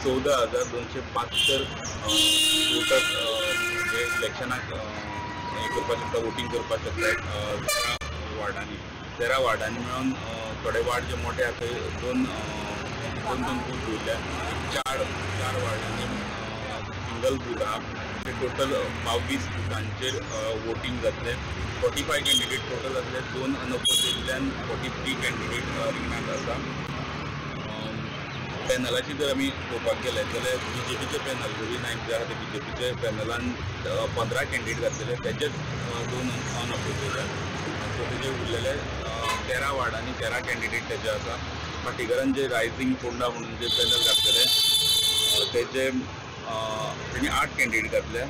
14,272 voters जे इलेक्शनाक हे करपाक शकता, वोटींग करपाक शकतात 13 वार्डांनी मेळून थोडे वार्ड जे मोठे आसा थंय दोन बूथ दवरल्या. चार वार्डांनी सिंगल बूथ आहा. ते टोटल 22 बुथांचेर वोटींग जातलें. 45 कॅन्डिडेट टोटल आसले, 2 अनअपोजिटल्यान 43 कॅन्डिडेट रिंगणांत आसा. पॅनलाची जर आमी पळोवपाक गेले जाल्यार BJPचे पॅनल रवी नायक जे आहा ते BJPचे पॅनलान 15 कॅन्डिडेट घातलेले, तेजेच 2 अनअपोजिट. सो तेजे उरलेले 13 वार्डांनी 13 कॅन्डिडेट तेजे आसा. पाटीकरान जे रायझींग फोंडा म्हणून जे पॅनल घातलेले तेजे तेणी 8 कॅन्डिडेट घातले.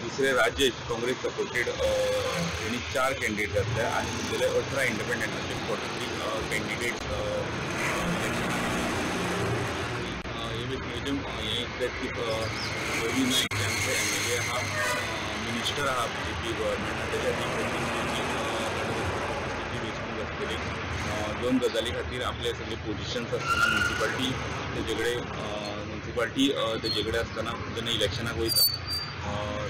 दुसरे राजेश काँग्रेस सपोर्टेड तेणी 4 कॅन्डिडेट घातले आनी उरलेले 18 इंडिपेंडंटाचे 43 कॅन्डिडेट इलेक्शनाक. हे वेंचणुकेचे हे दिसता की रवी नायक जे आमचे MLA आहा, मिनिस्टर आहा BJP गव्हर्मेंट, तेच्या वेंचणूक आसतली. 2 गजाली खातीर आपले सगळे पोजिशन्स आसतना म्युन्सिपाल्टी तेजे कडेन आसतना जेन्ना इलेक्शनाक वयता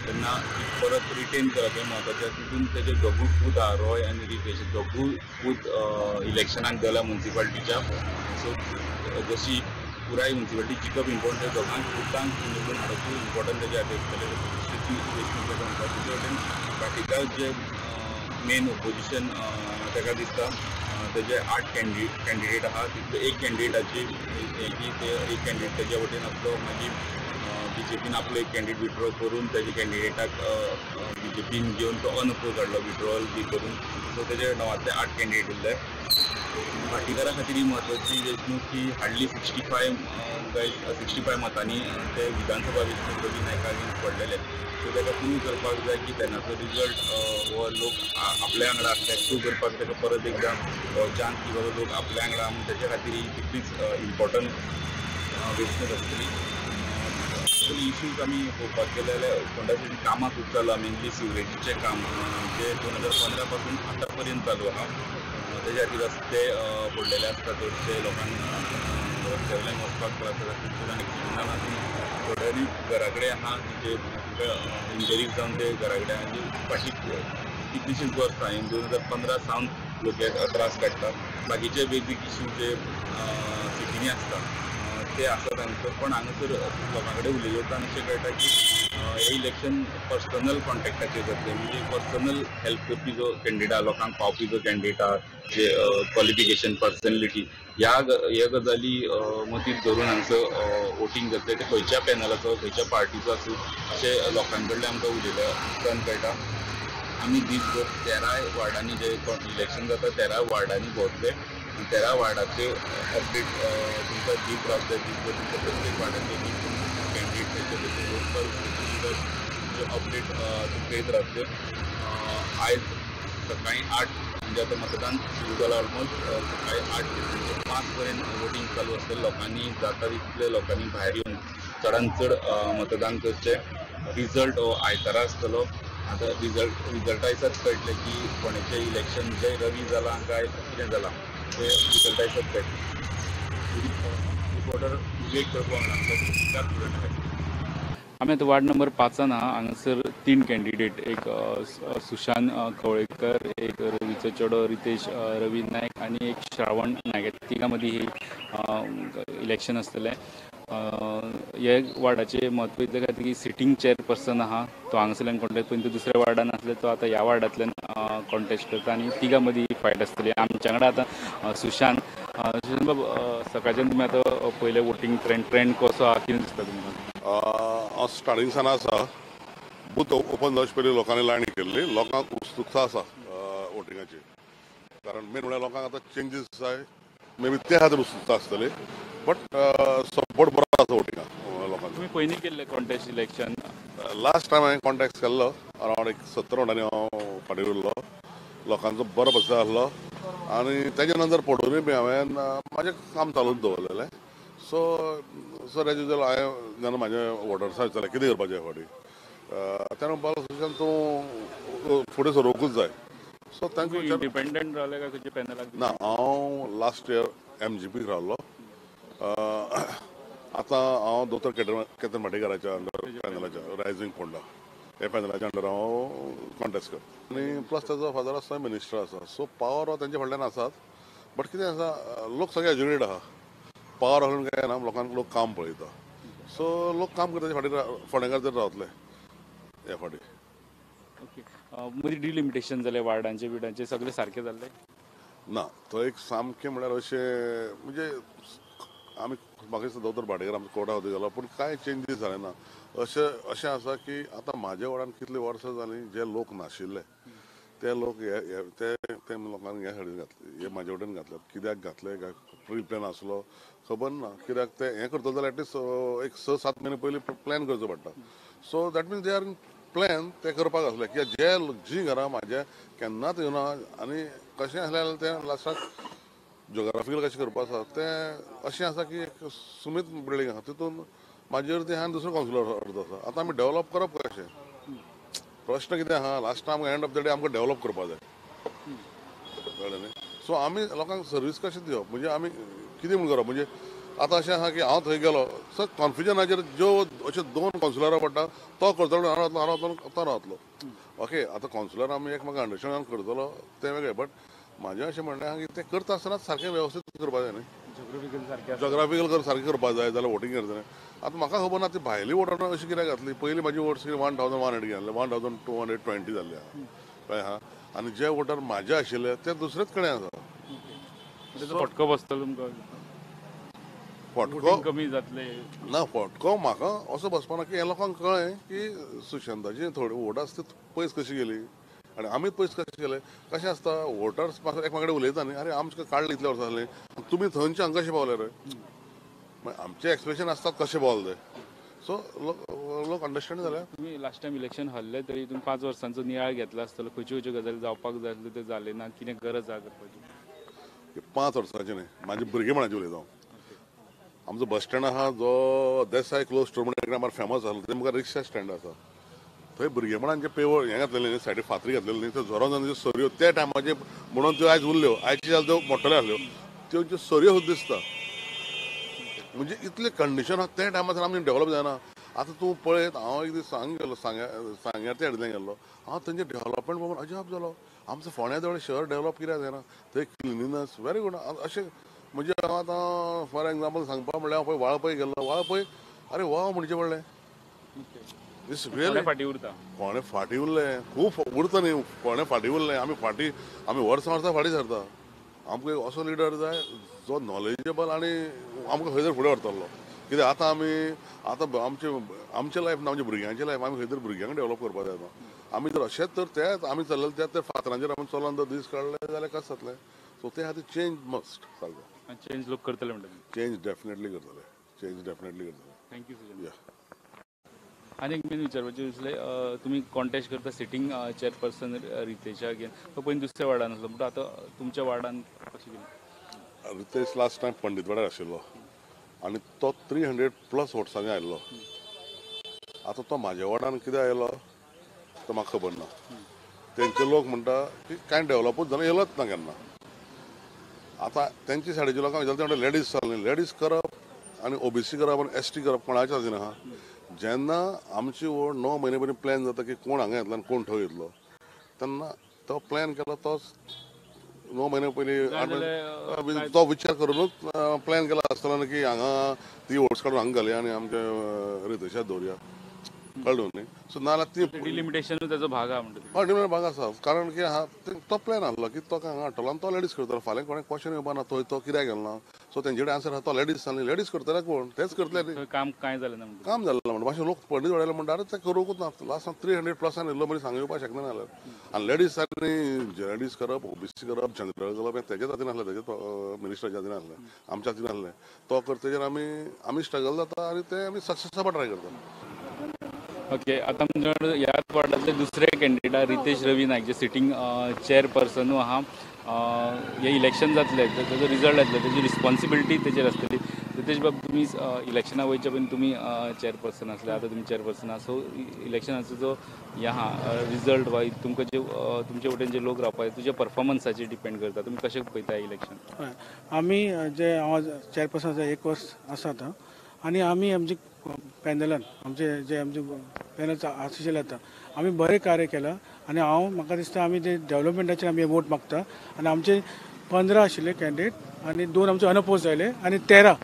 तेन्ना परत रिटेन करप हें म्हत्वाचें. तितून तेजे दोगूय बूथ आहा, रॉय आनी रितेश, दोगूय बूथ इलेक्शनाक गेल्या म्युन्सिपाल्टीच्या. सो जशी पुराय म्युन्सिपाल्टी जिखप इम्पॉर्टंट, दोगांक बुथांक निवडून हाडपूय इम्पॉर्टंट तेजे खातीर आसतलें. वेंचणूक म्हणटा तेजे वटेन पाटीकार जे मेन ओपोजिशन ताका दिसता तेजे 8 कॅन्डिडेट आहा. तितले एक कॅन्डिडेटाची एक कॅन्डिडेट तेजे वटेन आसलो. मागीर BJPन आपलो एक कॅन्डिडेट विड्रॉ करून तेजे कॅन्डिडेटाक BJPन घेवन तो अनअपोज हाडलो, विड्रॉवल बी करून. सो तेजे नांवांतले 8 कॅन्डिडेट उरले. पाटीकारा खातीर ही म्हत्वाची वेंचणूक की हार्डली 65 मतांनी ते विधानसभा वेंचणूक रवी नायकाक पडलेले. सो ताका प्रूव करपाक जाय की तेन्नाचो रिजल्ट हो लोक आपल्या वांगडा आसले. प्रूव करपाक ताका परत एकदां चान्स की बाबा लोक आपल्या वांगडा म्हणून तेच्या खातीर ही तितलीच इम्पॉर्टंट वेंचणूक आसतली. इश्यूज आमी पळोवपाक गेले जाल्यार फोंडाची कामां खूब चालू आहा. मेनली सिवरेजीचें काम जे 2015 पासून आतां पर्यंत चालू आहा. तेज्या खातीर रस्ते पडलेले आसता, चडशे लोकांक रस्त्यावयल्यान वचपाक त्रास जाता. खूब जाण एक्सिडंटान आसा. थोड्यांनी घरा कडेन आहा जे इंजरीज जावन ते घरा कडेन आनी फाटीं कितलींशींच वर्सां 2015 सावन लोक त्रास काडटा. बाकीचे बेजीक इश्यू जे सिटीनी आसता ते आसात हांगासर. पण हांगासर लोकां कडेन उलयले उपरांत अशें कळटा की हे इलेक्शन पर्सनल कॉन्टेक्टाचेर जातलें. म्हणजे पर्सनल हेल्प करपी जो कॅन्डिडेट आहा, लोकांक पावपी जो कॅन्डिडेट आहा, जे क्वॉलिफिकेशन पर्सनॅलिटी ह्या गजाली मतींत धरून हांगासर वोटींग जातलें. ते खंयच्या पॅनलाचो खंयच्या पार्टीचो आसूं अशें लोकां कडल्यान आमकां उलयल्या उपरांत कळटा. आमी दीसभर 13 वार्डांनी जे इलेक्शन जाता 13 वार्डांनी भोंवतले. 13 वार्डाचे अपडेट तुमकां दीत रावतले. दीसभर तुमकां प्रत्येक वार्डाचे कॅन्डिडेट लोकल अपडेट तुमकां येत रावतले. आयज सकाळीं 8 म्हणजे आतां मतदान सुरू जालां. ऑलमोस्ट सकाळीं 8 ते 5 पर्यंत वोटींग चालू आसतलें. लोकांनी जाता तितले लोकांनी भायर येवन चडांत चड मतदान करचें. रिजल्ट हो आयतारा आसतलो. आतां रिजल्टा दिसाच कळटलें की कोणाचें इलेक्शन जंय रवी जालां काय कितें जालां तें रिजल्टा दिसाच कळटलें. रिपोर्टर विवेक प्रभू हांगा. आमी आतां वार्ड नंबर 5 आहा. हांगासर 3 कॅन्डिडेट, एक सुशांत कवळेकर, एक रवीचो चेडो रितेश रवी नायक आनी एक श्रावण नायक. तिगां मदीं ही इलेक्शन आसतलें. हे वार्डाचे म्हत्व इतले खातीर की सिटींग चेअरपर्सन आहा तो हांगासरल्यान कॉन्टेस्ट, पण तो दुसऱ्या वार्डान आसले तो आतां ह्या वार्डांतल्यान कॉन्टेस्ट करता आनी तिगां मदीं फायट आसतली. आमच्या वांगडा आतां सुशांत बाब, सकाळच्यान तुमी आतां पयले वोटींग ट्रेंड कसो आहा, कितें दिसता तुमकां? हांव स्टार्टिंग सावन आसा. बूथ ओपन जावचे पयलीं लोकांनी लायनी केल्ली. लोकांक उत्सुकता आसा वोटिंगाची, कारण मेन म्हळ्यार लोकांक आतां चेंजीस जाय. मे बी ते खातीर उत्सुकता आसतली. बट सपोर्ट बरो आसा वोटिंगाक लोकांचो. तुमी पयलीं केल्लें कॉन्टेस्ट इलेक्शन? लास्ट टायम हांवें कॉन्टेस्ट केल्लो. अरावंड एक 17 वार्डांनी हांव फाटीं उरलो. लोकांचो बरो प्रतिसाद आहलो आनी तेज्या नंतर पळोवनूय बी हांवें म्हाजें काम चालूच दवरलेलें. सो एज युजल हांवें जेन्ना म्हाजें वोटर्सां विचारलें कितें करपाचें फाटीं, तेन्ना म्हणपाक लागलो तूं फुडें सरोवंकूच जाय. सो तांकां इंडिपेंडंट रावले काय खंयच्या पॅनलाक? ना, हांव लास्ट इयर MGP रावलो. आतां हांव दोतोर केतन भाटेकाराच्या अंडर पॅनलाच्या रायझींग फोंडा हे पॅनलाच्या अंडर हांव कॉन्टेस्ट करता आनी प्लस तेजो फादर आसा मिनिस्टर आसा. सो पावर हो तेंच्या फाटल्यान आसात. बट कितें आसा लोक सगळे एज्युकेटेड आहा. पावर हाडून काय ना लोकांक लोक काम पळयता. सो लोक काम करता फाटीं फोंडेकार तर रावतले ह्या फाटीं. ओके मदीं डिलिमिटेशन जालें वार्डांचे बिडांचे सगळे सारकें जाल्ले ना तो एक सामकें म्हळ्यार अशें म्हणजे आमी म्हाका दिसता दोतोर भाटेकार आमचो कोर्टा खातीर गेलो पूण कांय चेंजीस जाले ना. अशें आसा की आतां म्हाज्या वार्डान कितलीं वर्सां जालीं जे लोक नाशिल्ले ते लोक ते लोकांक ह्या सायडीन घातले हे म्हाजे वटेन घातले. कित्याक घातले काय प्री प्लॅन आसलो खबर ना. कित्याक ते हें करतलो जाल्यार एटलिस्ट एक 6-7 म्हयने पयलीं प्लॅन करचो पडटा. So that means they are plan ते करपाक आसले कित्याक जीं घरां म्हाज्या केन्नाच येवना आनी कशें आसल्यार तें लास्टाक ज्योग्राफिकल कशें करपाक आसा तें अशें आसा की एक सुमीत बिल्डींग आसा तितून म्हाजे अर्दी आहा आनी दुसरो कावन्सिलर अर्दो आसा. आतां आमी डेवलप करप कशें प्रश्न कितें आहा लास्ट आमकां एंड ऑफ द डे आमकां डेवलप करपाक जाय कळ्ळें न्ही. सो आमी लोकांक सर्वीस कशें दिवप म्हणजे आमी कितें म्हूण करप म्हणजे आतां अशें आसा की हांव थंय गेलो सर कॉन्फ्युजनाचेर ज्यो अशे 2 कावन्सिलरां पडटा तो करतलो हांव रावतलो तो रावतलो. ओके आतां कावन्सिलर आमी एकमेकांक अंडरस्टँड करतलो तें वेगळें. बट म्हाजें अशें म्हणणें आहा की तें करता आसतना सारकें वेवस्थीत करपाक जाय न्ही. जोग्राफिकल सारकें करपाक जाय जाल्यार वोटींग करतलें. आतां म्हाका खबर ना ती भायली वोटां अशी कित्याक घातली. पयलीं म्हाजी वोट 1180 जाल्ले 1220 जाल्ले आहा कळ्ळें आहा. आनी जे वोटर म्हाजे आशिल्ले ते दुसरेच कडेन आसा. तेजो फटको बसतलो तुमकां फटको कमी जातले ना फटको म्हाका असो बसपाना की हे लोकांक कळ्ळें की सुशांताची थोडी वोट आसा ती पयस कशी गेली आनी आमी पयस कशें गेले. कशें आसता वोटर्स म्हाका एकामेकां कडेन उलयता न्ही अरे आमचे काडले इतले वर्सां जालीं तुमी थंयचे हांगा कशें पावले रे. आमचे एक्सप्रेशन आसतात कशें पावले ते. सो लोक अंडरस्टँड जाल्या. तुम्ही लास्ट टायम इलेक्शन हरले तरी तुम्ही 5 वर्सांचो नियाळ घेतला आसतलो खंयच्यो खंयच्यो गजाली जावपाक जाय आसल्यो त्यो जाले ना कितें गरज आहा करपाची 5 वर्सांचे न्ही म्हाजे भुरगेपणाचे उलयता हांव. आमचो बस स्टँड आहा जो देसाय क्लोज स्टोर म्हणून एक नंबर फेमस आसलो ते मुखार रिक्षा स्टँड आसा थंय भुरगेपणांचे पेवर हें घातलेलें न्ही सायडीक फातरी घातलेली न्ही थंय जोरान जावन सरयो त्या टायमाचे म्हणून त्यो आयज उरल्यो आयचे जाल्यार त्यो मोठ्ठल्यो आसल्यो त्यो सरयो सुद्दां दिसता. म्हणजे इतले कंडिशन आहा त्या टायमार आमी डेवलप जायना. आतां तूं पळयत हांव एक दीस गेलो सांग्यार त्या सायडीन गेल्लो हांव थंयचे डेवलपमेंट पळोवन अजाप जालो. आमचो फोंड्या जवळ शहर डेवलप कित्याक जायना. थंय क्लिनिनस व्हेरी गूड अशें म्हणजे हांव आतां फॉर एग्जाम्पल सांगपा म्हणल्यार हांव पळय वाळपय गेल्लो वाळपय अरे वाव म्हणचे पडलें इट्स रियली फाटी उरता फोंडे फाटी उरलें खूब उरता न्ही फोंडे फाटी उरलें आमी वर्सां वर्सां फाटीं सरता. आमकां एक असो लिडर जाय जो नॉलेजेबल आनी आमकां खंय तरी फुडें व्हरतलो. कित्याक आतां आमचें लायफ ना आमच्या भुरग्यांचें लायफ आमी खंय तरी भुरग्यांक डेवलप करपाक जाय. आमी जर अशेंच तर तेच आमी चल्लेले तेच फातरांचेर आमी चलोन जर दीस काडले जाल्यार कशें जातलें. सो ते खातीर चेंज मस्ट सारको चेंज लोक करतले म्हणटा चेंज डेफिनेटली करतले. थँक्यू सुजन. आनी एक मेन विचारपाचें दिसलें तुमी कॉन्टेस्ट करता सिटींग चेअरपर्सन रितेशा अगेन तो पयलीं दुसऱ्या वार्डान आसलो बट आतां तुमच्या वार्डान कशें कितें रितेश लास्ट टायम पंडितवाड्यार आशिल्लो आनी तो 300+ वोट्सांनी आयिल्लो. आतां तो म्हाज्या वार्डान कितें आयलो तो म्हाका खबर ना. तेंचे लोक म्हणटा की कांय डेवलपूच जालें येयलोच ना केन्ना. आतां तेंचे सायडीचे लोकांक विचारता ते लेडीज जाल्ली लेडीज करप आनी ओबीसी करप आनी एसटी करप कोणाचें हातीन आहा. जेन्ना आमची वोट 9 म्हयने पयलीं प्लॅन जाता की कोण हांगा येतलो आनी कोण थंय येतलो तेन्ना तो प्लॅन केलो तोच 9 म्हयने पयलीं तो विचार करूनच प्लॅन केला आसतलो की हांगा ती वोट्स काडून हांगा घालया आनी आमच्या रितेशाक दवरया कळ्ळें न्ही. सो नाल्यार ती डिलिमिटेशन ताजो भाग आहा म्हणटा हय डिलिमिटेड भाग आसा कारण की तो प्लॅन आसलो की तो हांगा हाडटलो आनी तो लेडीज करतलो. फाल्यां कोणें क्वेश्चन येवपा ना तो कित्याक गेलो सो तेंचे आन्सर आहा तो लेडीज सांगली लेडीज करतले कोण तेच करतले काम कांय जालें ना म्हणटा काम जालें ना म्हणटा मातशें लोक पंडीत वाडयले म्हणटा अरे ते करूंकूच ना लास्ट 300+ येयल्लो म्हण सांगूं येवपाक शकना जाल्यार. आनी लेडीज लेडीज करप ओबीसी करप जनरल करप तेजेच हातीन आसलें तेजेच मिनिस्टराच्या हातीन आसलें आमच्या हातीन आसलें. तो करतकीर आमी स्ट्रगल जाता आनी ते आमी सक्सेस जावपा ट्राय करता. ओके आतां ह्याच वार्डांतले दुसरे कॅन्डिडेट रितेश रवी नायक जे सिटींग चेअरपर्सनूय आहा हे इलेक्शन जातले तेजो रिजल्ट येतलो तेजी रिस्पॉन्सिबिलिटी तेजेर आसतली. रितेश बाब तुमी इलेक्शना वयच्या पयलीं तुमी चेअरपर्सन आसले आतां तुमी चेअरपर्सन आहा सो इलेक्शनाचो जो हे आहा रिजल्ट वा तुमकां जे तुमचे वटेन जे लोक रावपाक तुज्या परफॉर्मन्साचेर डिपेंड करता तुमी कशें पळयता इलेक्शन. आमी जे हांव चेअरपर्सन 1 वर्स आसा आनी आमी आमचे पॅनलान आमचे पॅनल आशिल्ले आतां आमी बरें कार्य केलां आनी म्हाका दिसता आमी ते डेव्हलपमेंटाचेर आमी वोट मागता आनी आमचे 15 आशिल्ले कॅन्डिडेट आनी 2 आमचे अनअपोज जाले आनी 13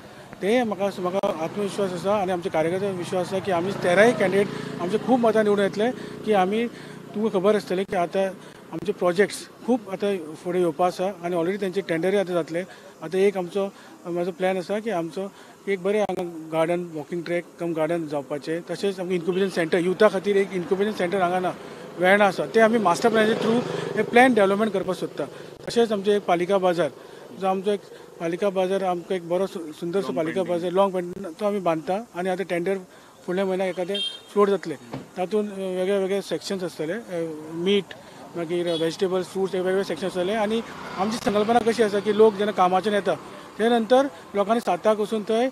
ते म्हाका आत्मविश्वास आसा आनी आमच्या कार्यकर्त्यांक विश्वास आसा की आमी 13 कॅन्डिडेट आमचे खूब मतां निवडून येतले की आमी तुमकां खबर आसतलें की आतां आमचे प्रोजेक्ट्स खूब आतां फुडें येवपा आसा आनी ऑलरेडी तेंचे टेंडरूय आतां जातले आतां एक म्हाजो प्लॅन आसा की आमचो एक बरें हांगा गार्डन वॉकिंग ट्रॅक कम गार्डन जावपाचें तशेंच आमकां इन्क्युबेशन सेंटर युथा खातीर एक इन्क्युबेशन सेंटर हांगा ना वेर्णा आसा ते आमी मास्टर प्लॅनाचे थ्रू एक प्लॅन डेव्हलपमेंट करपाक सोदता तशेंच आमचे एक पालिका बाजार जो आमचो एक पालिका बाजार आमकां एक बरो सुंदरसो पालिका बाजार लॉंग पेंट तो आमी बांदता आनी आतां टेंडर फुडल्या म्हयन्याक एखादें फ्लोट जातले तातूंत वेगळे वेगळे सेक्शन्स आसतले मीट मागीर व्हेजिटेबल्स फ्रुट्स वेगवेगळे सेक्शन आसतले आनी आमची संकल्पना कशी आसा की लोक जेन्ना कामाच्यान येता ते नंतर लोकांनी 7 वचून थंय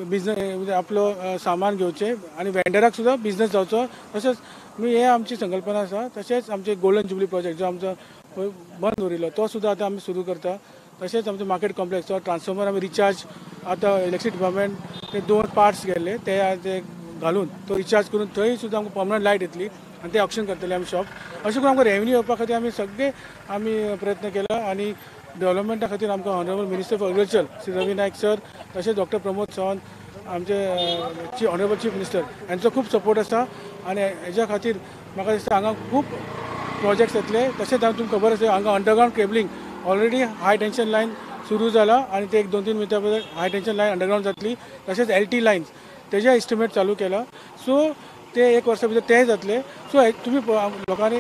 बिजनस आपलो सामान घेवचें आनी वेंडराक सुद्दां बिजनस जावचो तशेंच हे आमची संकल्पना आसा तशेंच आमचे गोल्डन जुबली प्रोजेक्ट जो आमचो बंद उरिल्लो तो सुद्दां आतां आमी सुरू करता तशेंच आमचो मार्केट कॉम्प्लेक्स तो ट्रान्सफॉर्मर आमी रिचार्ज आतां इलेक्ट्रिसिटी डिपार्टमेंट ते 2 पार्ट्स गेल्ले ते घालून तो रिचार्ज करून थंय सुद्दां आमकां पर्मनंट लायट येतली आनी ते ऑप्शन करतले आमी शॉप अशें करून आमकां रेवन्यू येवपा खातीर आमी सगळे प्रयत्न केला आनी डेव्हलपमेंटा खातीर आमकां honourable minister for agriculture Shri Ravi Naik sir तशेंच डॉक्टर प्रमोद सावंत आमचे ऑनरेबल चीफ मिनिस्टर हांचो खूब सपोर्ट आसा आनी हेज्या खातीर म्हाका दिसता हांगा खूब प्रोजेक्ट्स येतले तशेंच तुमकां खबर आसा हांगा अंडरग्रावंड केबलिंग ऑलरेडी हाय टेन्शन लायन सुरू जाला आनी ते एक 2-3 मिनटां भितर हाय टेन्शन लायन अंडरग्रावंड जातली तशेंच LT लायन्स तेजे एस्टिमेट चालू केला सो ते 1 वर्सा भितर तेय जातले सो तुमी लोकांनी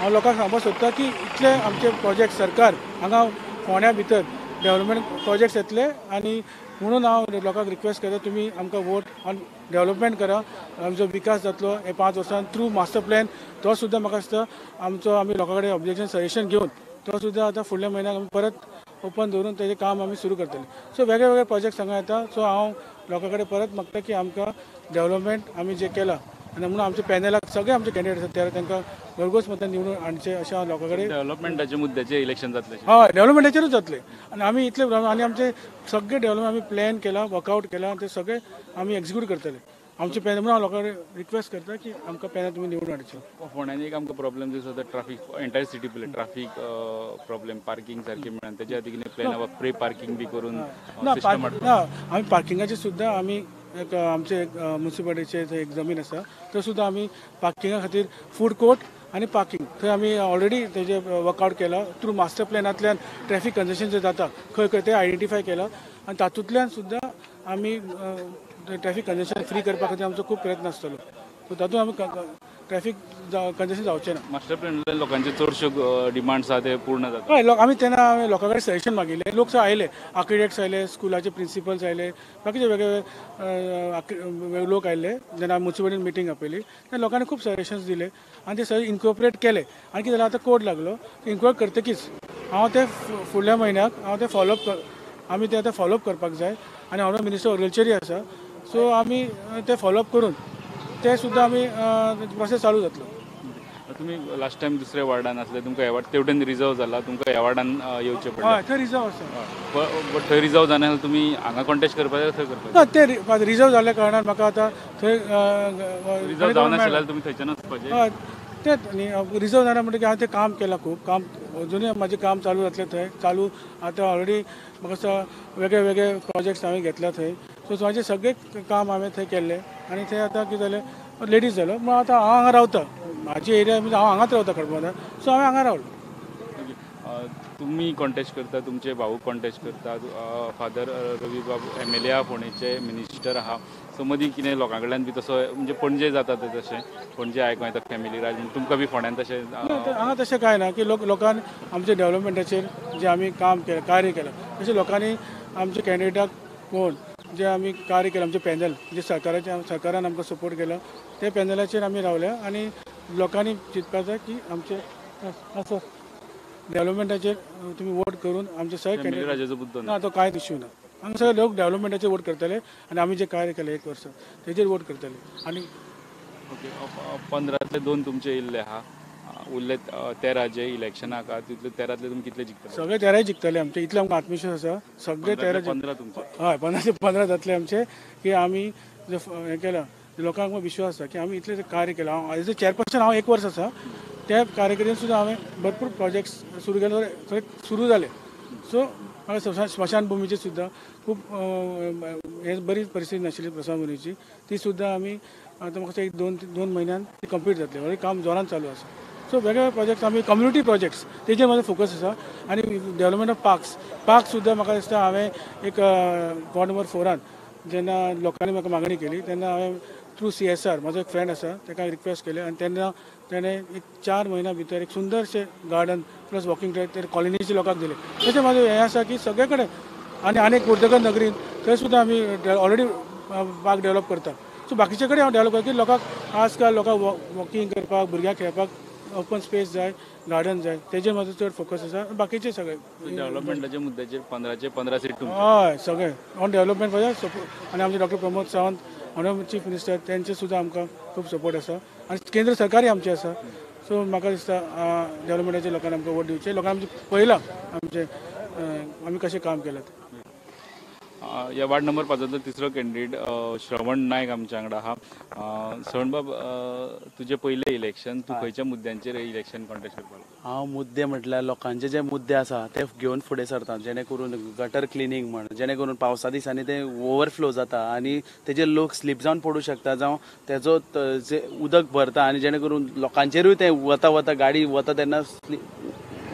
हांव लोकांक सांगपाक सोदता की इतले आमचे प्रोजेक्ट सरकार हांगा फोंड्या भितर डेव्हलपमेंट प्रोजेक्ट्स येतले आनी म्हणून हांव लोकांक रिक्वेस्ट करता तुमी आमकां वोट आनी डेव्हलपमेंट करा आमचो विकास जातलो हे 5 वर्सांत थ्रू मास्टर प्लॅन तो सुद्दां म्हाका दिसता आमी लोकां कडेन ऑब्जेक्शन सजेशन घेवन तो सुद्दां आतां फुडल्या म्हयन्याक आमी परत ओपन दवरून तेजें काम आमी सुरू करतले सो वेगळे वेगळे प्रोजेक्ट्स हांगा येता सो हांव लोकां कडेन परत मागता की आमकां डेव्हलपमेंट आमी जें केलां आनी म्हणून आमच्या पॅनलाक सगळे आमचे कॅन्डिडेट आसात तांकां भरघोस मतां निवडून हाडचे अशें हांव लोकां कडेन डेव्हलपमेंटाचे मुद्द्याचे इलेक्शन जातले हय डेव्हलपमेंटाचेरूच जातले आनी आमी इतले आनी आमचे सगळे डेव्हलपमेंट आमी प्लॅन केला वर्कआउट केला ते सगळे आमी एक्झिक्यूट करतले आमचे पॅनल म्हणून हांव लोकां कडेन रिक्वेस्ट करता की आमकां पॅनल तुमी निवडून हाडचे फोंड्यान एक आमकां प्रॉब्लेम दिसता तो traffic entire city traffic problem parking सारकें मेळना तेच्या खातीर कितें प्लॅन आसा प्री पार्किंग बी करून ना आमी पार्किंगाचे सुद्दां आमी आमचे म्युनिसिपालिटीचे एक जमीन आसा थंय सुद्दां आमी पार्किंगा खातीर फूड कोर्ट आनी पार्किंग थंय आमी ऑलरेडी तेजे वर्कआउट केला थ्रू मास्टर प्लॅनांतल्यान ट्रॅफिक कंजेशन जें जाता खंय खंय तें आयडेंटिफाय केलां आनी तातूंतल्यान सुद्दां आमी ट्रॅफिक कंजेशन फ्री करपा खातीर आमचो खूब प्रयत्न आसतलो सो तातूंत आमी ट्रॅफिक कंजेशन जावचें ना मास्टर प्लॅन लोकांचे चडश्यो डिमांड्स आसा ते पूर्ण जाता हय आमी तेन्ना लोकां कडेन सजेशन मागिल्लें लोक आयले आर्किटेक्ट्स आयले स्कुलाचे प्रिंसिपल्स आयले बाकीचे वेगवेगळे लोक आयले जेन्ना म्युनिसिपालिटीन मिटींग आपयली तेन्ना लोकांनी खूब सजेशन्स दिले आनी ते सगळे इनकॉर्पोरेट केले आनी कितें जालें आतां कोड लागलो इनकॉर्पोरेट करतकीच हांव ते फुडल्या म्हयन्याक हांव ते आमी ते आतां फॉलोअप करपाक जाय आनी हांव मिनिस्टर एग्रीकल्चरय आसा सो आमी ते फॉलोअप करून ते सुद्दां आमी प्रोसेस चालू जातलो तुमी लास्ट टायम दुसऱ्या वार्डान आसले तुमकां ह्या वार्ड तेवटेन रिजर्व जाला तुमकां ह्या वार्डान येवचें पडलें हय थंय रिजर्व आसा बट थंय रिजर्व जाना जाल्यार तुमी हांगा कॉन्टेस्ट करपाक थंय करपाक ना ते रिजर्व जाल्ल्या कारणान म्हाका आतां थंय रिजर्व जावनाशिल्ल्यार तुमी थंयच्यान वचपाचें हय तेंच न्ही रिजर्व जाना म्हणटकीर हांवें तें काम केलां खूब काम अजुनूय म्हाजें काम चालू जातलें थंय चालू आतां ऑलरेडी म्हाका दिसता वेगळे वेगळे प्रोजेक्ट्स हांवें घेतल्या थंय सो म्हाजें सगळें काम हांवें थंय केल्लें आनी थंय आतां कितें जालें लेडीज जालो म्हणून आतां हांव हांगा रावता म्हाजी एरिया म्हणजे हांव हांगाच रावता कडमोदा सो हांवें हांगा रावलो तुमी कॉन्टेस्ट करता तुमचे भाऊ कॉन्टेस्ट करता फादर रवी बाबू MLA आहा फोंडेचे मिनिस्टर आहा सो मदीं कितें लोकां कडल्यान बी तसो म्हणजे पणजे जाता ते तशें पणजे आयकूं येता फॅमिली राज म्हणून तुमकां बी फोंड्यान तशें हांगा तशें कांय ना की लोकांनी आमच्या डेव्हलपमेंटाचेर जें आमी काम केलें कार्य केलां तशें लोकांनी आमच्या कॅन्डिडेटाक कोण जे आमी कार्य केलां आमचें पॅनल जे सरकारान आमकां सपोर्ट केला ते पॅनलाचेर आमी रावल्या आनी लोकांनी चिंतपाक जाय की आमचे असो डेव्हलपमेंटाचेर तुमी वोट करून आमचे सगळे कॅन्डिडेट राजाचो मुद्दो ना तो कांयच इश्यू ना हांगा सगळे लोक डेव्हलपमेंटाचेर वोट करतले आनी आमी जे कार्य केलें 1 वर्स तेजेर वोट करतले आनी ओके 15तले 2 तुमचे येयल्ले आहा उरले 13 जे इलेक्शन आहा तितले 13तले तुमी कितले जिखतले? सगळे 13 जिखतले आमचे, इतले आमकां आत्मविश्वास आसा. सगळे 13 15 तुमचे. हय 15 जातले आमचे, की आमी जे हें केलां लोकांक विश्वास आसा की आमी इतले कार्य केलां. हांव एज अ चेअरपर्सन हांव 1 वर्स आसा, त्या कार्यकर्त्यान सुद्दां हांवें भरपूर प्रोजेक्ट्स सुरू केले, सगळे सुरू जाले. सो म्हाका स्मशान भुमीची सुद्दां खूब हे बरी परिस्थिती नाशिल्ली प्रशासनाची, ती सुद्दां आमी आतां म्हाका एक 2 म्हयन्यान ती कंप्लीट जातली. हळू काम जोरान चालू आसा. सो वेगवेगळे प्रोजेक्ट्स आमी कम्युनिटी प्रोजेक्ट्स तेजेर म्हाजो फोकस आसा. आनी डेव्हलपमेंट ऑफ पार्क सुद्दां म्हाका दिसता हांवें एक वॉर्ड नंबर 4 जेन्ना लोकांनी म्हाका मागणी केली तेन्ना हांवें थ्रू CSR म्हाजो एक फ्रेंड आसा ताका रिक्वेस्ट केले, आनी तेन्ना ताणें एक 4 म्हयन्या भितर एक सुंदरशें गार्डन प्लस वॉकिंग ट्रॅक ते कॉलनीच्या लोकांक दिले. तशें म्हाजें हें आसा की सगळे कडेन आनी एक कुर्तकर नगरीन थंय सुद्दां आमी ऑलरेडी पार्क डेव्हलप करता. सो बाकीचे कडेन हांव डेव्हलप करता की लोकांक आजकाल लोकांक वॉकिंग करपाक, भुरग्यांक खेळपाक ओपन स्पेस जाय, गार्डन जाय, तेजेर म्हाजो चड फोकस आसा. बाकीचे सगळे डेव्हलपमेंटाच्या मुद्द्याचेर 15चे 15 सीट तुमचे. हय सगळे ऑन डेव्हलपमेंट आनी आमचे doctor Pramod Sawant honourable chief minister तेंचे सुद्दां आमकां खूब सपोर्ट आसा, आनी केंद्र सरकारी आमचे आसा. सो म्हाका दिसता डेव्हलपमेंटाच्या लोकांनी आमकां वोट दिवचे. लोकांनी आमचे पळयलां आमचे आमी कशें काम केलां तें. या वार्ड नंबर 5 तिसरो कॅन्डिडेट श्रवण नायक आमच्या वांगडा आहा. श्रवण बाब, तुजे पयले इलेक्शन, तूं खंयच्या मुद्द्यांचेर इलेक्शन कॉन्टेस्ट करपाक? हांव मुद्दे म्हटल्यार लोकांचे जे मुद्दे आसा ते घेवन फुडें सरता, जेणे करून गटर क्लिनींग म्हण, जेणे करून पावसा दिसांनी ते ओवरफ्लो जाता आनी तेजेर लोक स्लीप जावन पडूं शकता, जावं तेजो जे उदक भरता आनी जेणे करून लोकांचेरूय ते वता गाडी वता तेन्ना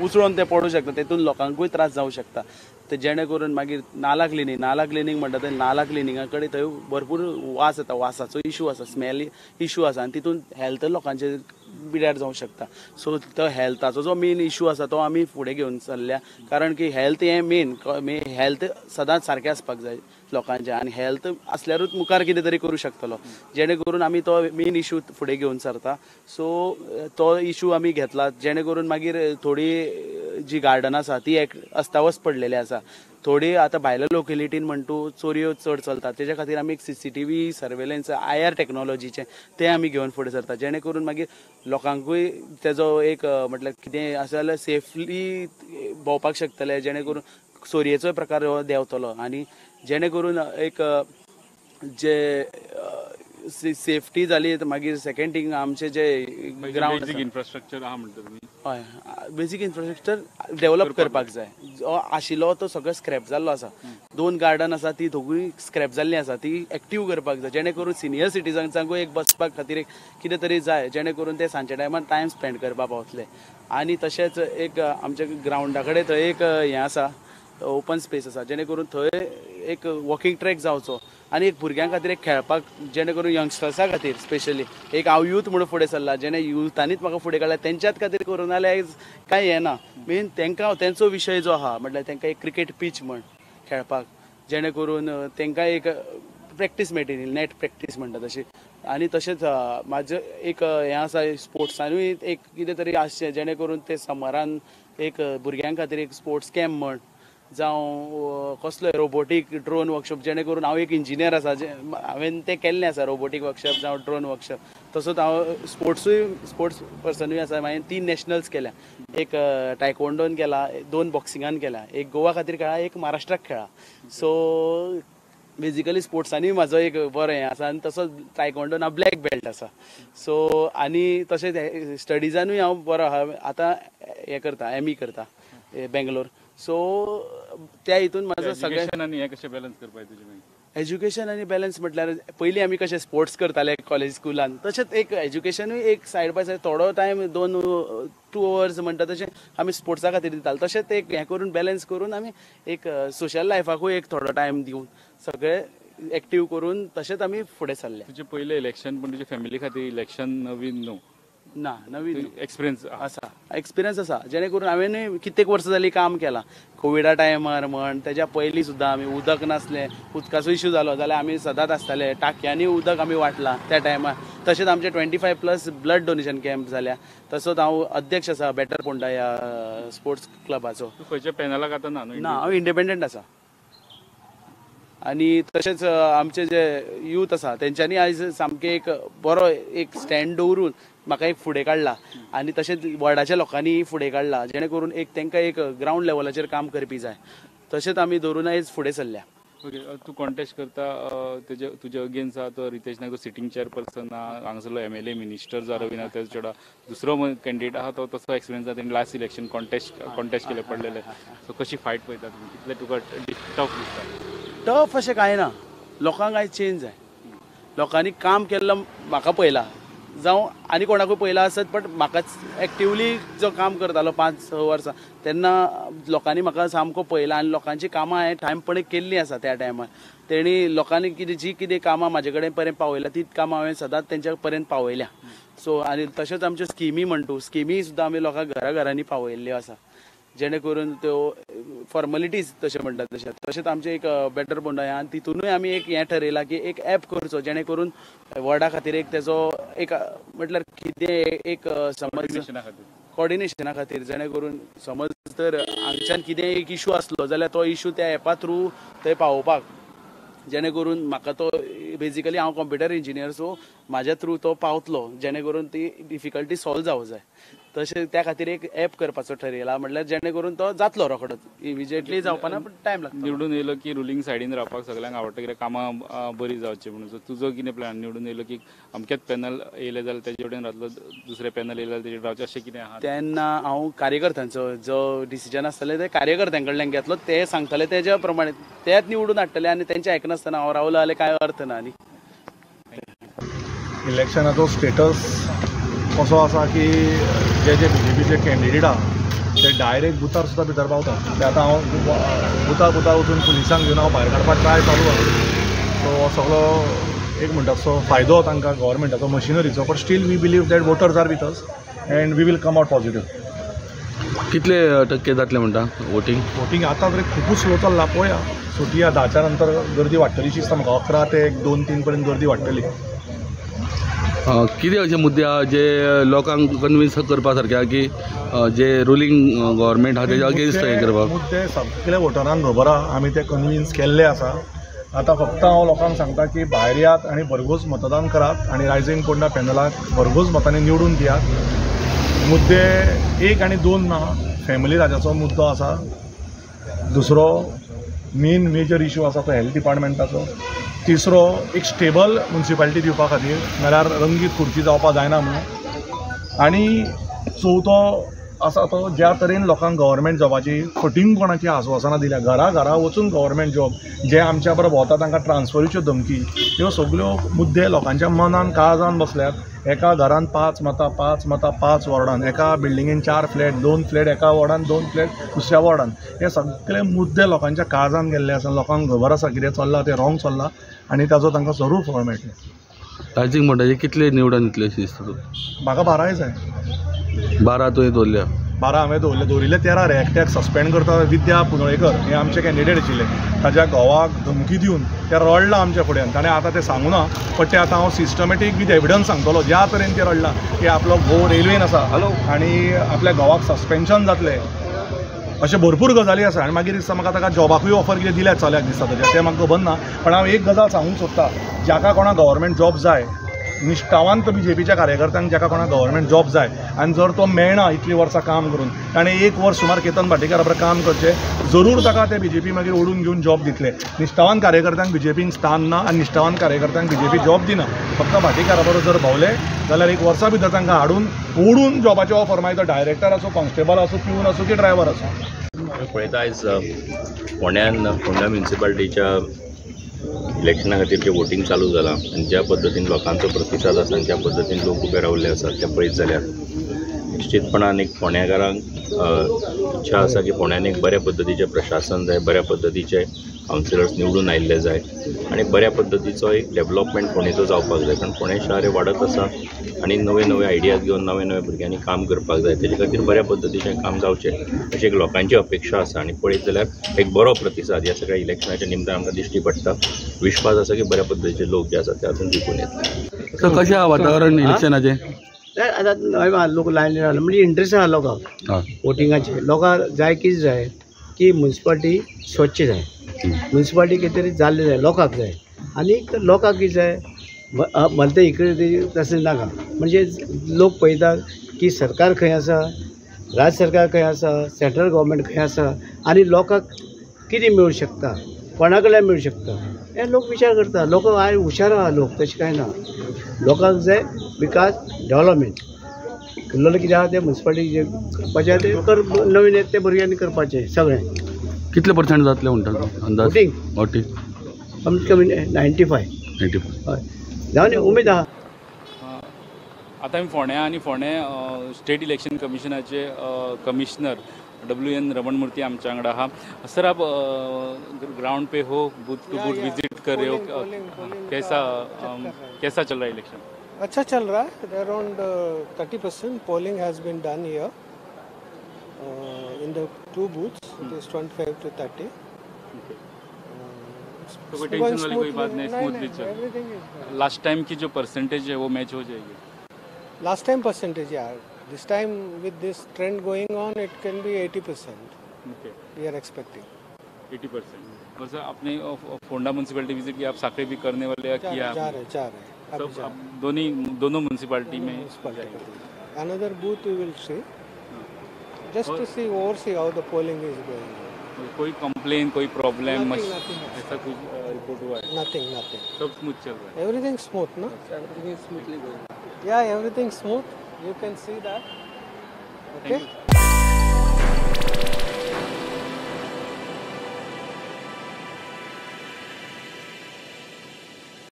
उसळून ते पडूं शकता, तेतून लोकांकूय त्रास जावं शकता. ते जेणे करून मागीर नाला क्लिनींग म्हणटा ते नाला क्लिनिंगा कडेन थंय भरपूर वास येता, वासाचो इशू आसा, स्मेल इशू आसा, आनी तितून हेल्थ लोकांचे पिड्यार जावं शकता. सो तो हेल्थाचो जो मेन इशू आसा तो आमी फुडें घेवन चल्ल्या, कारण की हेल्थ हें मेन, हेल्थ सदांच सारकें आसपाक जाय लोकांचें, आनी हेल्थ आसल्यारूच मुखार कितें तरी करूं शकतलो, जेणे करून आमी तो मेन इशू फुडें घेवन सरता. सो तो इशू आमी घेतला, जेणे करून मागीर थोडी जी गार्डनां आसा ती अस्ताव्यस्त पडलेली आसा. थोडी आतां भायल्या लोकेलिटीन म्हणटू चोरयो चड चलता, तेज्या खातीर आमी एक CCTV सर्वेलन्स IR टॅक्नॉलॉजीचें तें आमी घेवन फुडें सरता, जेणे करून मागीर लोकांकूय तेजो एक म्हटल्यार कितें आसा जाल्यार सेफली भोंवपाक शकतले, जेणे करून चोरयेचोय प्रकार हो देंवतलो, आनी जेणे करून एक जे सेफ्टी जाली. मागीर सेकंड थिंग आमचे जे ग्राउंड बेसिक इन्फ्रास्ट्रक्चर आहा म्हणटा तुमी? हय, बेसिक इन्फ्रास्ट्रक्चर डेव्हलप करपाक जाय. जो आशिल्लो तो सगळो स्क्रॅप जाल्लो आसा. 2 गार्डन आसा ती दोगूय स्क्रॅप जाल्ली आसा, ती एक्टीव करपाक जाय, जेणे करून सिनियर सिटीजन्सांकूय एक बसपाक खातीर एक कितें तरी जाय, जेणे करून ते सांजच्या टायमार टायम स्पेंड करपाक पावतले. आनी तशेंच एक आमच्या ग्राउंडा कडेन थंय एक हें आसा, ओपन स्पेस आसा, जेणे करून थंय एक वॉकिंग ट्रॅक जावचो, आनी एक भुरग्यां खातीर एक खेळपाक, जेणे करून यंगस्टर्सां खातीर स्पेशली एक हांव यूथ म्हणून फुडें सरला, जेणे युथांनीच म्हाका फुडें काडला, तेंच्याच खातीर करून जाल्यार कांय हें ना. मेन तेंकां तेंचो विशय जो आहा म्हटल्यार तेंकां एक क्रिकेट पीच म्हण खेळपाक, जेणे करून तेंकां एक प्रॅक्टीस मेळटली, नेट प्रॅक्टीस म्हणटा तशी. आनी तशेंच म्हाजें एक हें आसा, स्पोर्ट्सानूय एक कितें तरी आसचें, जेणे करून ते समरान एक भुरग्यां खातीर एक स्पोर्ट्स कॅम्प म्हण, जावं कसलोय रोबोटीक ड्रोन वर्कशॉप, जेणे करून हांव एक इंजिनियर आसा, हांवें तें केल्लें आसा रोबोटीक वर्कशॉप जावं ड्रोन वर्कशॉप. तसोच हांव स्पोर्ट्स पर्सनूय आसा. हांवें 3 नॅशनल्स केल्या, एक टायकोंडोन केला, 2 बॉक्सिंगान केला, एक गोवा खातीर खेळा, एक महाराष्ट्राक खेळा. सो बेजिकली स्पोर्ट्सानूय म्हाजो एक बरो हें आसा, आनी तसोच टायकोंडोन हांव ब्लॅक बेल्ट आसा. सो आनी तशेंच स्टडिजानूय हांव बरो आहा. आतां हें करता, ME करता बेंगलोर. सो त्या हितून म्हाजो सगळें आनी हें कशें बॅलन्स करपाक तुजें? एज्युकेशन आनी बॅलन्स म्हटल्यार पयलीं आमी कशें स्पोर्ट्स करताले कॉलेज स्कुलान, तशेंच एक एज्युकेशनूय एक सायड बाय सायड थोडो टायम 2 hours म्हणटा तशें आमी स्पोर्ट्सा खातीर दिताले. तशेंच एक हें करून बॅलन्स करून आमी एक सोशल लायफाकूय एक थोडो टायम दिवन सगळे एक्टीव करून तशेंच आमी फुडें सरले. तुजें पयलें इलेक्शन, पूण तुजे फॅमिली खातीर इलेक्शन नवीन न्हू? ना, नवीन एक्सपिरियन्स एक्सपिरियन्स आसा, जेणे करून हांवें कित्येक वर्सां जालीं काम केलां. कोविडा टायमार म्हण, तेज्या पयलीं सुद्दां आमी उदक नासलें, उदकाचो इशू जालो जाल्यार आमी सदांच आसताले, टाकयांनी उदक आमी वाटलां त्या टायमार. तशेंच आमचे 25+ ब्लड डोनेशन कॅम्प जाल्या. तसोच हांव अध्यक्ष आसा बेटर पोंडा ह्या स्पोर्ट्स क्लबाचो. तूं खंयच्या पॅनलाक आतां ना? ना, हांव इंडिपेंडंट आसा. आणि तशेंच आमचे जे यूथ आसा तेंच्यांनी आयज सामके एक बरो एक स्टँड दवरून म्हाका एक फुडें काडला आनी तशेंच वॉर्डाच्या लोकांनी फुडें काडला जेणे करून एक तांकां एक ग्रावंड लेवलाचेर काम करपी जाय तशेंच आमी धरून आयज फुडें सरल्या. ओके, तू कॉन्टेस्ट करता तुजे अगेन्स्ट आहा तो रितेश नायक, तो सिटींग चेअरपर्सन आहा, हांगासरलो MLA मिनिस्टर जो रविनाथ तेजो चेडो, दुसरो कॅन्डिडेट आहा तो तसो एक्सपिरियन्स आहा, तेणी लास्ट इलेक्शन कॉन्टेस्ट केले पडलेले. सो कशी फायट पळयता तुमी, कितले तुका टफ दिसता? टफ अशें कांय ना, लोकांक आयज चेंज जाय. लोकांनी काम केल्लो म्हाका पळयला जावं आनी कोणाकूय पळयला आसत, बट म्हाकाच एक्टिवली जो काम करतालो 5-6 वर्सां तेन्ना लोकांनी म्हाका सामको पळयला आनी लोकांची कामां हांवें ठामपणे केल्लीं आसा. त्या टायमार तेणी लोकांनी जी कितें कामां म्हाजे कडेन पर्यंत पावयल्या तीच कामां हांवें सदांच तेंच्या पर्यंत पावयल्या. सो आनी तशेंच आमच्यो स्किमी म्हणटू स्किमी सुद्दां आमी लोकांक घराघरांनी पावयल्ल्यो आसा जेणे करून त्यो फॉर्मेलिटीज तशें म्हणटात तशेंच आमचें एक बेटर बोंड आहा आनी तितूनय आमी एक हें ठरयलां की एक ॲप करचो जेणे करून वॉर्डा खातीर एक तेजो एक म्हटल्यार कितें एक समज कॉर्डिनेशना खातीर जेणे करून समज तर हांगच्यान कितें एक इशू आसलो जाल्यार तो इशू त्या ॲपा थ्रू थंय पावोवपाक जेणे करून म्हाका तो बेजिकली हांव कॉम्प्युटर इंजिनियर सो म्हाज्या थ्रू तो पावतलो जेणे करून ती डिफिकल्टी सॉल्व जावं जाय. तशें त्या खातीर एक ॲप करपाचो ठरयला म्हटल्यार जेणे करून तो जातलो रोखडोच इमिजिएटली जावपाना पण टायम लागता. निवडून येयलो की रुलींग सायडीन रावपाक सगळ्यांक आवडटा कित्याक कामां बरी जावची म्हणून. सो तुजो कितें प्लॅन निवडून येयलो की अमकेच पॅनल येयले जाल्यार तेजे कडेन रावतलो, दुसरे पॅनल येयले जाल्यार तेजे रावचे अशें कितें आहा? तेन्ना हांव कार्यकर्त्यांचो जो डिसिजन आसतले ते कार्यकर्त्यां कडल्यान घेतलो, ते सांगतले तेज्या प्रमाणे तेच निवडून हाडटले आनी तेंचे आयकनासतना हांव रावलो जाल्यार कांय अर्थ ना. न्ही इलेक्शनाचो स्टेटस असो आसा की जे BJPचे कॅन्डिडेट आहा ते डायरेक्ट बुथार सुद्दां भितर पावता. ते आतां हांव बुथार वचून पुलिसांक घेवन हांव भायर काडपाक ट्राय चालू आहा. सो हो सगळो एक म्हणटा तसो फायदो तांकां गव्हर्मेंटाचो मशिनरीचो, but still we believe that voters are with us and we will come out positive. कितले टक्के जातले म्हणटा वोटींग? आतां तरी खूबच स्लो चल्ला. पळोवया, सुटी 10च्या नंतर गर्दी वाडटली दिसता म्हाका. 11 ते 2-3 पर्यंत गर्दी वाडटली. कितें अशे मुद्दे आहा जे लोकांक कन्विन्स करपा सारके आहा की जे रुलींग गव्हर्मेंट आहा तेच्या अगेन्स्ट हें करपाक? मुद्दे सगळे वोटरांक खबर आहा, आमी ते कन्विन्स केल्ले आसा. आतां फक्त हांव लोकांक सांगता की भायर यात आनी भरघोस मतदान करात आनी रायझींग पोंडा पॅनलाक भरघोस मतांनी निवडून दियात. मुद्दे 1 आनी 2 ना, फॅमिली राजाचो मुद्दो आसा. दुसरो मेन मेजर इशू आसा तो हेल्थ डिपार्टमेंटाचो. तिसरो एक स्टेबल म्युनिसिपालिटी दिवपा खातीर, नाल्यार रंगीत खुर्ची जावपा जायना म्हणून. आनी चवथो आसा तो ज्या तरेन लोकांक गव्हर्मेंट जॉबाची फटींगपणाची आश्वासनां दिल्या, घरा वचून गव्हर्मेंट जॉब जे आमच्या बरोबर भोंवता तांकां ट्रान्सफरीच्यो धमकी, ह्यो सगळ्यो मुद्दे लोकांच्या मनान काळजान बसल्यात. एका घरान 5 मतां 5 वॉर्डान, एका बिल्डिंगेन 4 फ्लॅट, 2 फ्लॅट एका वॉर्डान, 2 फ्लॅट दुसऱ्या वॉर्डान. हे सगळे मुद्दे लोकांच्या काळजान गेल्ले आसा. लोकांक खबर आसा कितें चल्लां तें रॉंग चल्लां आनी ताजो तांकां जरूर फळ मेळटलें. रायझींग म्हणटा कितले निवडून येतले दिसता तुका? म्हाका 12 जाय. 12 तुवें दवरल्या? 12 हांवें दवरिल्ले. 13 एकट्याक सस्पेंड करता विद्या पुनळेकर हे आमचे कॅन्डिडेट आशिल्ले. ताच्या घोवाक धमकी दिवन ते रडला आमच्या फुड्यान. ताणें आतां तें सांगूं ना, बट तें आतां हांव सिस्टमॅटीक विथ एविडन्स सांगतलो. ज्या तरेन ते रडला की आपलो घोव रेल्वेन आसा आनी आपल्या घोवाक सस्पेन्शन जातलें, अशें भरपूर गजाली आसा. आनी मागीर दिसता म्हाका ताका जॉबाकूय ऑफर कितें दिल्यात चल्याक दिसता ताच्या, तें म्हाका खबर ना. पण हांव एक गजाल सांगूंक सोदतां, जाका कोणाक गव्हर्मेंट जॉब जाय, निश्ठावांत BJPच्या कार्यकर्त्यांक जाका कोणाक गव्हर्मेंट जॉब जाय आनी जर तो मेळना इतलीं वर्सां काम करून, ताणें 1 वर्स सुमार केतन भाटेकार बरोबर काम करचें, जरूर ताका ते BJP मागीर ओडून घेवन जॉब दितले. निश्ठावान कार्यकर्त्यांक BJPन स्थान ना आनी निश्ठावान कार्यकर्त्यांक BJP जॉब दिना. फक्त भाटेकारा बरोबर जर भोवले जाल्यार 1 वर्सा भितर तांकां हाडून ओडून जॉबाचे ऑफर मागीर तो डायरेक्टर आसूं, कॉन्स्टेबल आसूं, पिवन आसूं की ड्रायव्हर आसूं. पळयता आयज फोंड्यान फोंडा म्युनिसिपालिटीच्या इलेक्शना खातीर जे वोटींग चालू जालां आनी ज्या पद्दतीन लोकांचो प्रतिसाद आसा आनी ज्या पद्दतीन लोक उबे रावल्ले आसात तें पळयत जाल्यार निश्चितपणान एक फोंड्याकारांक इच्छा आसा की फोंड्यान एक बऱ्या पद्दतीचें प्रशासन जाय, बऱ्या पद्दतीचे कावन्सिलर्स निवडून आयिल्ले जाय आनी बऱ्या पद्दतीचो एक डेव्हलपमेंट फोंडेचो जावपाक जाय. कारण फोंडें शार हें वाडत आसा आनी नवे नवे आयडियाज घेवन नवे नवे भुरग्यांनी काम करपाक जाय. तेजे खातीर बऱ्या पद्दतीचें काम जावचें अशी एक लोकांची अपेक्षा आसा. आनी पळयत जाल्यार एक बरो प्रतिसाद ह्या सगळ्या इलेक्शनाच्या निमतान आमकां दिश्टी पडटा. विश्वास आसा की बऱ्या पद्दतीचे लोक जे आसात ते हातून जिखून येतात. सो कशें आहा वातावरण इलेक्शनाचें? आतां लोक लायनीन रावले म्हणजे इंट्रस्ट आहा लोकांक वोटिंगाचे. लोकांक जाय कितें जाय, की म्युन्सिपाल्टी स्वच्छ जाय, म्युन्सिपाल्टी कितें तरी जाल्लें जाय, लोकांक जाय. आनी लोकांक कितें जाय, म्हणटा इकडे तशें नाका. म्हणजे लोक पळयतात की सरकार खंय आसा, राज्य सरकार खंय आसा, सेंट्रल गव्हर्मेंट खंय आसा आनी लोकांक कितें मेळूं शकता, कोणा कडल्यान मेळूं शकता हे लोक विचार करता. लोक आयज हुशार आहा, लोक तशें कांय ना. लोकांक जाय विकास, डेव्हलपमेंट. उरलेलें कितें आहा तें म्युन्सिपाल्टी जें करपाचें तें नवीन येता ते भुरग्यांनी करपाचें सगळें. कितले % जातले म्हणटा अंदाज? वोटींग वोटींग कमीत कमी 95. हय जावन उमेद आहा. आता आमी फोंड्या आनी फोंड्या स्टेट इलेक्शन कमिशनाचे कमिशनर WN रमण मूर्ति आमच्या वांगडा आहा. सर, आप ग्राउंड पे हो, बूथ टू बूथ विजिट कर रहे हो, कैसा चल रहा है इलेक्शन? अच्छा चल रहा है. Around 30% polling has been done here in the 2 booths. It is 25 to 30. तो कोई टेंशन वाली कोई बात नहीं, स्मूथली चल रहा है. लास्ट टाइम की जो परसेंटेज है वो मैच हो जाएगी? Last time percentage, yeah. This time with this trend going on, it can be 80%. Okay. We are expecting 80%. और सर, आपने फोंडा म्यूनसिपैलिटी विजिट किया, आप साकरे भी करने वाले हैं? किया जा रहे सब आप दोनों म्यूनसिपैलिटी में? Another booth we will see, just to see, oversee how the polling is going. कोई कंप्लेन, कोई प्रॉब्लम Nothing. ऐसा कुछ रिपोर्ट हुआ है? Nothing. सब स्मूथ चल रहा है? Everything smooth, no? Everything is smoothly going. Yeah, everything smooth. You can see that. Okay.